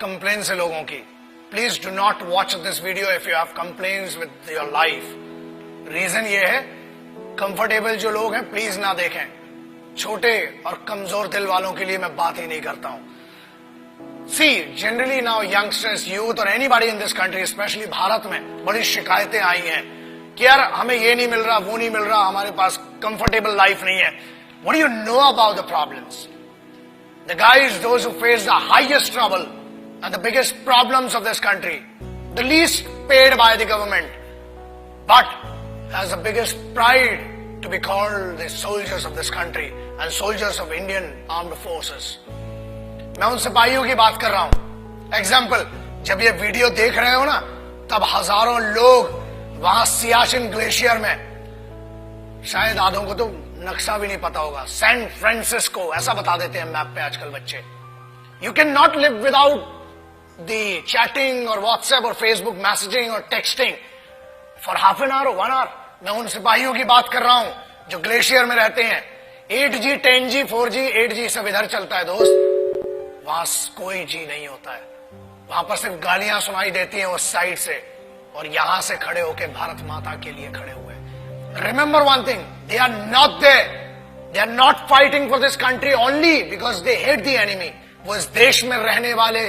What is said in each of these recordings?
Complains है लोगों की, please do not watch this video if you have complaints with your life. Reason ये है, कंफर्टेबल जो लोग हैं प्लीज ना देखें। छोटे और कमजोर दिल वालों के लिए मैं बात ही नहीं करता हूं। See generally now youngsters, youth और anybody in this country, specially Bharat में बड़ी शिकायतें आई हैं कि यार हमें ये नहीं मिल रहा, वो नहीं मिल रहा, हमारे पास कंफर्टेबल लाइफ नहीं है। What do you know about the problems? The guys, those who face the highest trouble and the biggest problems of this country, the least paid by the government, but has the biggest pride to be called the soldiers of this country and soldiers of Indian Armed Forces. मैं उन सिपाहियों की बात कर रहा हूं। Example, जब ये वीडियो देख रहे हो ना, तब हजारों लोग वहां सियाचिन ग्लेशियर में, शायद आधों को तो नक्शा भी नहीं पता होगा, सैन फ्रांसिस्को ऐसा बता देते हैं मैप पे आजकल बच्चे। You can not live without the chatting और व्हाट्सएप और फेसबुक मैसेजिंग और texting for half an hour और 1 आवर। मैं उन सिपाहियों की बात कर रहा हूं जो ग्लेशियर में रहते हैं। 8G 10G 4G 8G सब इधर चलता है दोस्त, वहां कोई जी नहीं होता है। वहां पर सिर्फ गालियां सुनाई देती हैं उस साइड से, और यहां से खड़े होकर भारत माता के लिए खड़े हुए। Remember one thing, they are not there. They are not fighting for this country only because they hate the enemy. वो इस देश में रहने वाले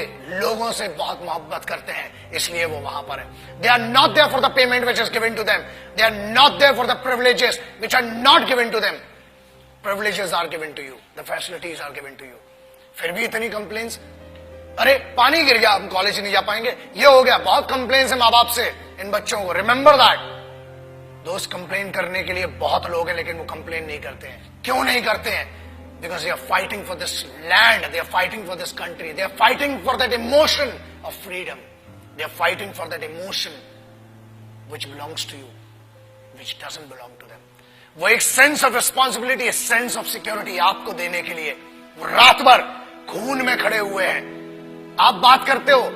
लोगों से बहुत मोहब्बत करते हैं, इसलिए वो वहां पर है। They are not there for the payment which is given to them. They are not there for the privileges which are not given to them. Privileges are given to you. The facilities are given to you. फिर भी इतनी complains, अरे पानी गिर गया, हम college नहीं जा पाएंगे, ये हो गया। बहुत कंप्लेन्स है माँ बाप से इन बच्चों को। Remember that. दोस्त कंप्लेन करने के लिए बहुत लोग हैं, लेकिन वो कंप्लेन नहीं करते हैं। क्यों नहीं करते हैं? Because they are fighting for this land, they are fighting for this country, they are fighting for that emotion of freedom, they are fighting for that emotion which belongs to you, which doesn't belong to them. वो एक sense of responsibility, sense of security आपको देने के लिए वो रात भर खून में खड़े हुए हैं। आप बात करते हो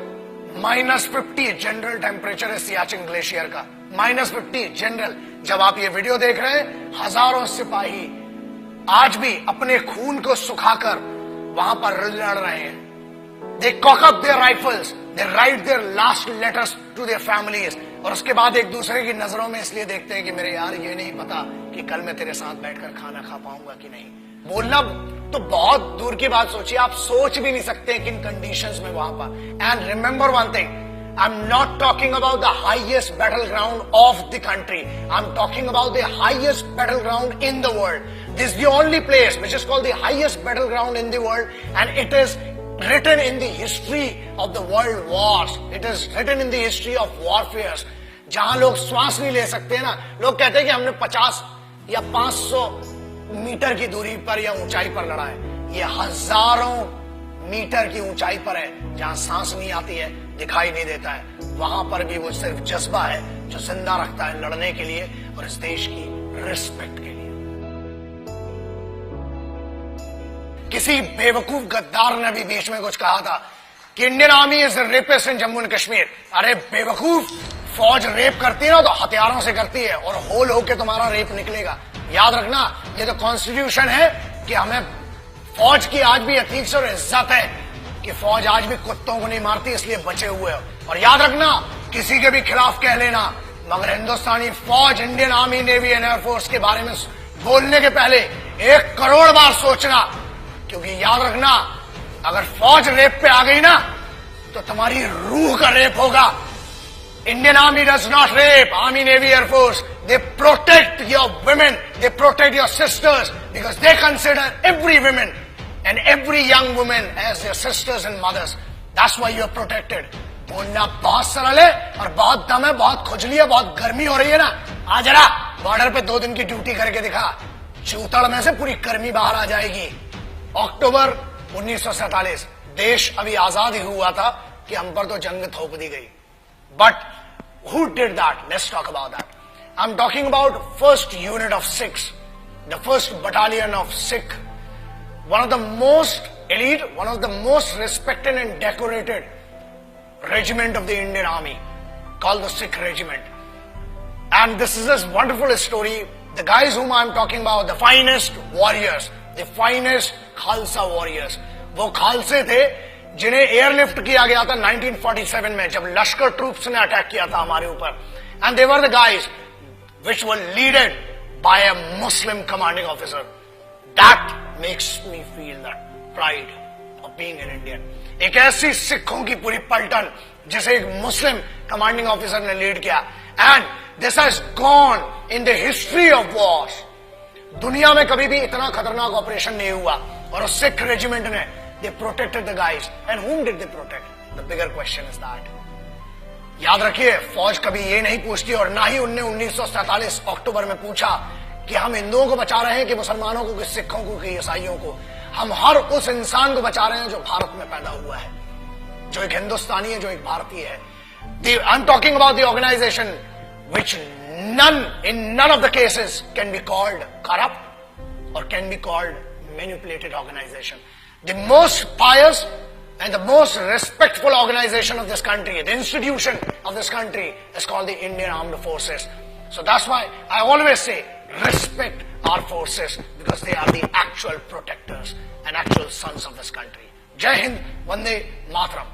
-50 जनरल टेम्परेचर है सियाचिन ग्लेशियर का, -50 जनरल। जब आप ये वीडियो देख रहे हैं, हजारों सिपाही आज भी अपने खून को सुखाकर वहां पर लड़ रहे हैं। They cock up their rifles, they write their last letters to their families, और उसके बाद एक दूसरे की नजरों में इसलिए देखते हैं कि मेरे यार ये नहीं पता कि कल मैं तेरे साथ बैठकर खाना खा पाऊंगा कि नहीं। बोलना तो बहुत दूर की बात सोचिए, आप सोच भी नहीं सकते किन कंडीशंस में वहां पर। And remember one thing, I'm not talking about the highest battleground of the country. I'm talking about the highest battleground in the world. This is the only place which is called the highest battleground in the world, and it is written in the history of the world wars. It is written in the history of warfares. जहां लोग श्वास नहीं ले सकते ना, लोग कहते हैं कि हमने 50 या 500 मीटर की दूरी पर या ऊंचाई पर लड़ा है। ये हजारों मीटर की ऊंचाई पर है, जहां सांस नहीं आती है, दिखाई नहीं देता है। वहां पर भी वो सिर्फ जज्बा है जो जिंदा रखता है लड़ने के लिए और इस देश की रिस्पेक्ट के लिए। किसी बेवकूफ गद्दार ने भी बीच में कुछ कहा था कि Indian army is rapist in Jammu and Kashmir. अरे बेवकूफ, फौज रेप करती है ना तो हथियारों से करती है, और होल होके तुम्हारा रेप निकलेगा। याद रखना, ये तो कॉन्स्टिट्यूशन है कि हमें फौज की आज भी अतीक और इज्जत है कि फौज आज भी कुत्तों को नहीं मारती, इसलिए बचे हुए हो। और याद रखना, किसी के भी खिलाफ कह लेना, मगर हिंदुस्तानी फौज, Indian army, navy and air force के बारे में बोलने के पहले 1 करोड़ बार सोचना, क्योंकि याद रखना, अगर फौज रेप पे आ गई ना तो तुम्हारी रूह का रेप होगा। Indian Army does not rape. Army, Navy, Air Force, they protect your women, they protect your sisters, because they consider every woman and every young woman as their sisters and mothers. That's why you are protected. बोलना बहुत सरल है और बहुत दम है, बहुत खुजली है, बहुत गर्मी हो रही है ना, आ जरा बॉर्डर पे 2 दिन की ड्यूटी करके दिखा, चूतड़ में से पूरी गर्मी बाहर आ जाएगी। अक्टूबर 1947 देश अभी आजाद ही हुआ था कि हम पर तो जंग थोप दी गई। But who did that? Let's talk about that. I'm talking about first unit of Sikhs, the first battalion of Sikh, one of the most elite, one of the most respected and decorated regiment of the Indian Army, called the Sikh Regiment. And this is this wonderful story. The guys whom I'm talking about, the finest warriors, the finest Khalsa warriors, वो खालसे थे जिन्हें airlift किया गया था 1947 में, जब लश्कर troops ने attack किया था हमारे ऊपर, and they were the guys which were leaded by a Muslim commanding officer. That makes me feel that pride of being an Indian. एक ऐसी सिखों की पूरी पलटन जिसे एक मुस्लिम कमांडिंग ऑफिसर ने लीड किया, and this has gone in the history of wars. दुनिया में कभी भी इतना खतरनाक ऑपरेशन नहीं हुआ, और उस सिख रेजिमेंट ने they protected the guys. And whom did they protect? The bigger question is that. याद रखिए, फौज कभी ये नहीं पूछती, और ना ही उनने 1947 अक्टूबर में पूछा कि हम हिंदुओं को बचा रहे हैं कि मुसलमानों को, कि सिखों को, कि ईसाइयों को. हम हर उस इंसान को बचा रहे हैं जो भारत में पैदा हुआ है, जो एक हिंदुस्तानी है, जो एक भारतीय है. I am talking about the organisation which in none of the cases can be called corrupt or can be called manipulated organization. The most pious and the most respectful organization of this country, the institution of this country, is called the Indian Armed Forces. So that's why I always say respect our forces, because they are the actual protectors and actual sons of this country. Jai Hind, Vande Mataram.